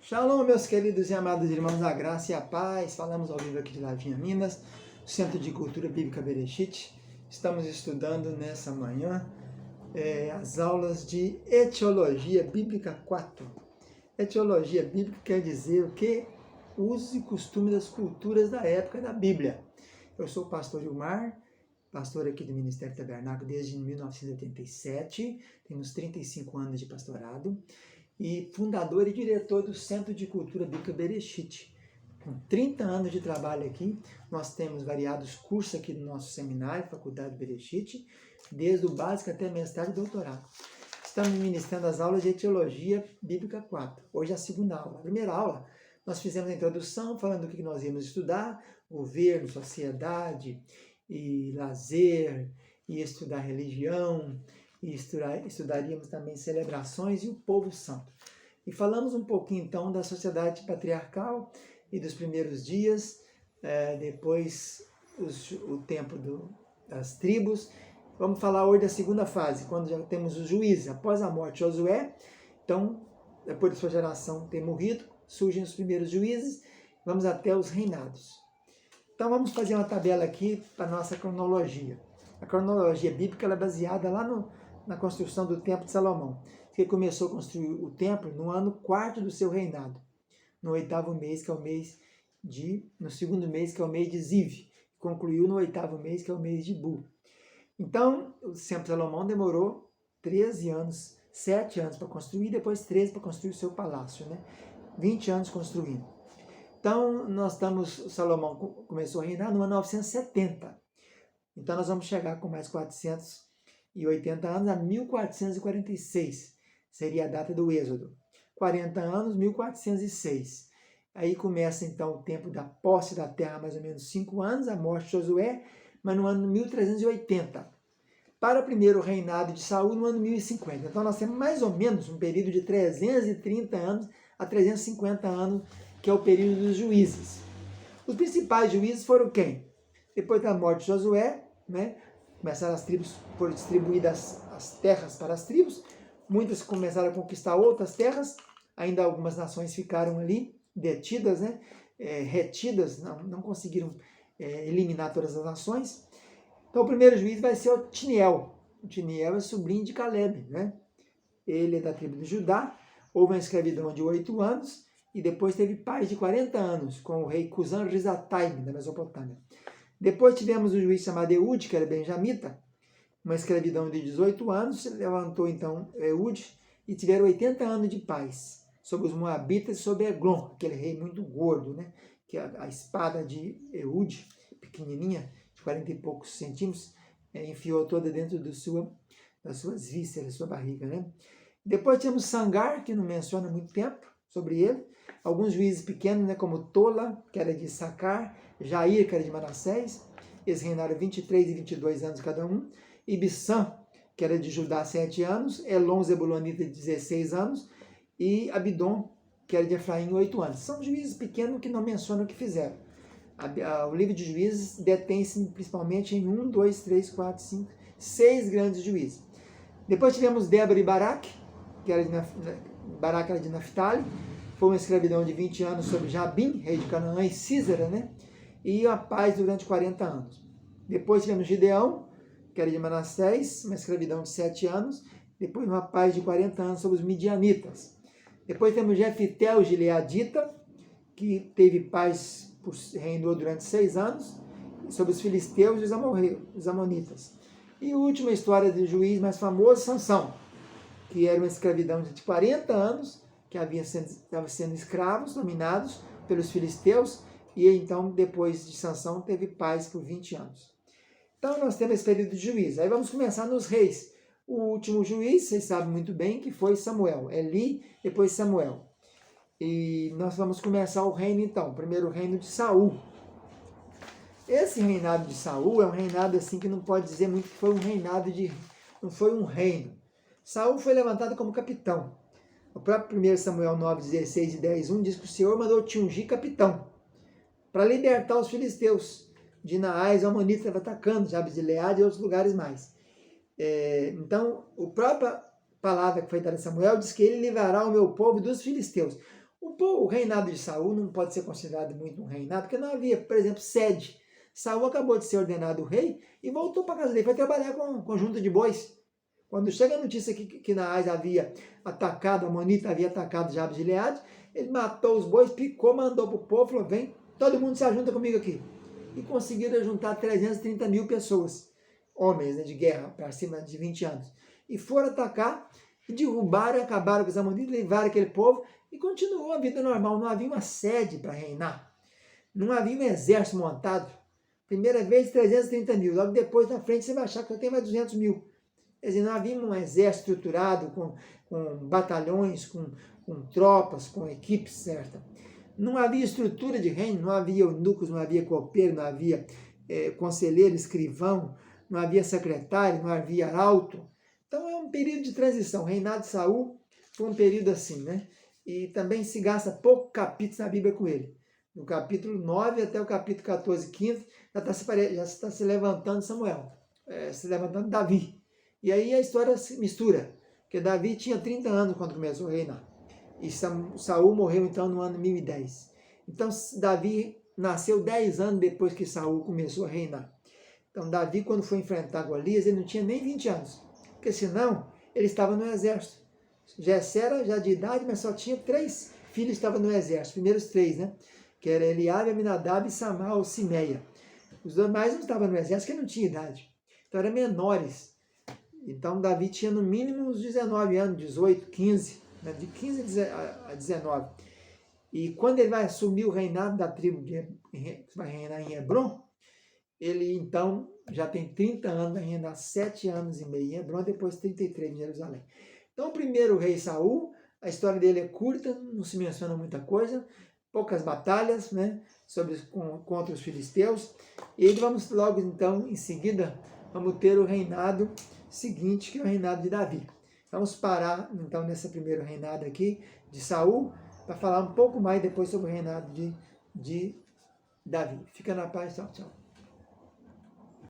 Shalom, meus queridos e amados irmãos, a graça e a paz. Falamos ao vivo aqui de Lavinha, Minas, Centro de Cultura Bíblica Bereshit. Estamos estudando nessa manhã as aulas de Etiologia Bíblica 4. Etiologia Bíblica quer dizer o quê? Usos e costumes das culturas da época da Bíblia. Eu sou o pastor Ilmar, pastor aqui do Ministério Tabernáculo desde 1987, temos 35 anos de pastorado, e fundador e diretor do Centro de Cultura Bíblica Bereshit. Com 30 anos de trabalho aqui, nós temos variados cursos aqui no nosso seminário, Faculdade Bereshit, desde o básico até mestrado e doutorado. Estamos ministrando as aulas de Etiologia Bíblica 4. Hoje é a segunda aula. A primeira aula, nós fizemos a introdução, falando do que nós íamos estudar, governo, sociedade e lazer, e estudar religião, e estudaríamos também celebrações e o povo santo. E falamos um pouquinho então da sociedade patriarcal e dos primeiros dias, depois o tempo das tribos. Vamos falar hoje da segunda fase, quando já temos os juízes. Após a morte de Josué, então, depois de sua geração ter morrido, surgem os primeiros juízes, vamos até os reinados. Então vamos fazer uma tabela aqui para a nossa cronologia. A cronologia bíblica ela é baseada lá na construção do Templo de Salomão, que começou a construir o templo no ano 4º do seu reinado, no 8º mês, que é o mês no segundo mês, que é o mês de Ziv, concluiu no 8º mês, que é o mês de Bu. Então, o Templo de Salomão demorou 13 anos, 7 anos para construir, depois 13 para construir o seu palácio, né? 20 anos construindo. Então, Salomão começou a reinar no ano 970. Então, nós vamos chegar com mais 480 anos a 1446, seria a data do Êxodo. 40 anos, 1406. Aí começa então o tempo da posse da terra, mais ou menos 5 anos, a morte de Josué, mas no ano 1380. Para o primeiro reinado de Saul, no ano 1050. Então nós temos mais ou menos um período de 330 anos a 350 anos, que é o período dos juízes. Os principais juízes foram quem? Depois da morte de Josué, né? Começaram as tribos, foram distribuídas as terras para as tribos, muitas começaram a conquistar outras terras, ainda algumas nações ficaram ali detidas, né? Retidas, não conseguiram eliminar todas as nações. Então o primeiro juiz vai ser o Otniel. O Otniel é sobrinho de Caleb, né? Ele é da tribo de Judá, houve uma escravidão de 8 anos, e depois teve paz de 40 anos, com o rei Cusã-Risataim, da Mesopotâmia. Depois tivemos o juiz chamado Eude, que era benjamita, uma escravidão de 18 anos, levantou então Eude, e tiveram 80 anos de paz, sobre os moabitas e sobre Eglon, aquele rei muito gordo, né? Que a espada de Eude, pequenininha, de 40 e poucos centímetros, enfiou toda dentro das suas vísceras, da sua barriga, né? Depois temos Sangar, que não menciona muito tempo sobre ele, alguns juízes pequenos, né, como Tola, que era de Sacar, Jair, que era de Manassés, eles reinaram 23 e 22 anos cada um, Ibissã, que era de Judá, 7 anos, Elon, Zebulonita, de 16 anos, e Abidom, que era de Efraim, 8 anos. São juízes pequenos que não mencionam o que fizeram. O livro de juízes detém-se principalmente em 1, 2, 3, 4, 5, 6 grandes juízes. Depois tivemos Débora e Baraque, que era Baraque era de Naftali, foi uma escravidão de 20 anos sobre Jabim, rei de Canaã, e Sísera, né? E a paz durante 40 anos. Depois tivemos Gideão, que era de Manassés, uma escravidão de 7 anos, depois uma paz de 40 anos sobre os midianitas. Depois temos Jefté, o gileadita, que teve paz, reinou durante 6 anos, sobre os filisteus e os amonitas. E a última história do juiz mais famoso, Sansão, que era uma escravidão de 40 anos, que estava sendo escravos, dominados pelos filisteus, e então, depois de Sansão, teve paz por 20 anos. Então, nós temos esse período de juízo. Aí vamos começar nos reis. O último juiz, vocês sabem muito bem, que foi Samuel. Eli, depois Samuel. E nós vamos começar o reino, então. O primeiro reino de Saul. Esse reinado de Saul é um reinado assim que não pode dizer muito que foi um reinado não foi um reino. Saul foi levantado como capitão. O próprio 1 Samuel 9, 16 e 10, 1 diz que o Senhor mandou te ungir capitão para libertar os filisteus de Naás, o Amonita estava atacando, Jabes de Gileade e outros lugares mais. Então, a própria palavra que foi dada a Samuel diz que ele livrará o meu povo dos filisteus. O reinado de Saul não pode ser considerado muito um reinado, porque não havia, por exemplo, sede. Saul acabou de ser ordenado rei e voltou para casa dele, foi trabalhar com junta de bois. Quando chega a notícia que Naás havia atacado, a Amonita havia atacado Jabes de Gileade, ele matou os bois, picou, mandou para o povo, falou, vem, todo mundo se ajunta comigo aqui. E conseguiram juntar 330 mil pessoas, homens, né, de guerra, para cima de 20 anos. E foram atacar, e derrubaram, acabaram com os amonitas, levaram aquele povo, e continuou a vida normal. Não havia uma sede para reinar. Não havia um exército montado. Primeira vez, 330 mil. Logo depois, na frente, você vai achar que eu tenho mais 200 mil. Quer dizer, não havia um exército estruturado com batalhões, com tropas, com equipes certa. Não havia estrutura de reino, não havia eunucos, não havia copeiro, não havia conselheiro, escrivão, não havia secretário, não havia arauto. Então é um período de transição. O reinado de Saul foi um período assim, né? E também se gasta pouco capítulos na Bíblia com ele. Do capítulo 9 até o capítulo 14, 15, já está se levantando Samuel, se levantando Davi. E aí a história se mistura, porque Davi tinha 30 anos quando começou a reinar. E Saul morreu então no ano 1010. Então Davi nasceu 10 anos depois que Saul começou a reinar. Então Davi, quando foi enfrentar Golias, ele não tinha nem 20 anos, porque senão ele estava no exército. Jessé era já de idade, mas só tinha 3 filhos que estavam no exército, primeiros 3, né? Que era Eliabe, Aminadab e Samar ou Simeia. Os demais não estavam no exército, porque não tinha idade. Então eram menores. Então Davi tinha no mínimo uns 19 anos, 18, 15, né? De 15 a 19. E quando ele vai assumir o reinado da tribo, que vai reinar em Hebron, ele então já tem 30 anos, vai reinar 7 anos e meio em Hebron, depois 33 em Jerusalém. Então, o primeiro rei Saul, a história dele é curta, não se menciona muita coisa, poucas batalhas, né, contra os filisteus. E vamos logo, então, em seguida, vamos ter o reinado seguinte, que é o reinado de Davi. Vamos parar, então, nesse primeiro reinado aqui, de Saul, para falar um pouco mais depois sobre o reinado de Davi. Fica na paz, tchau, tchau.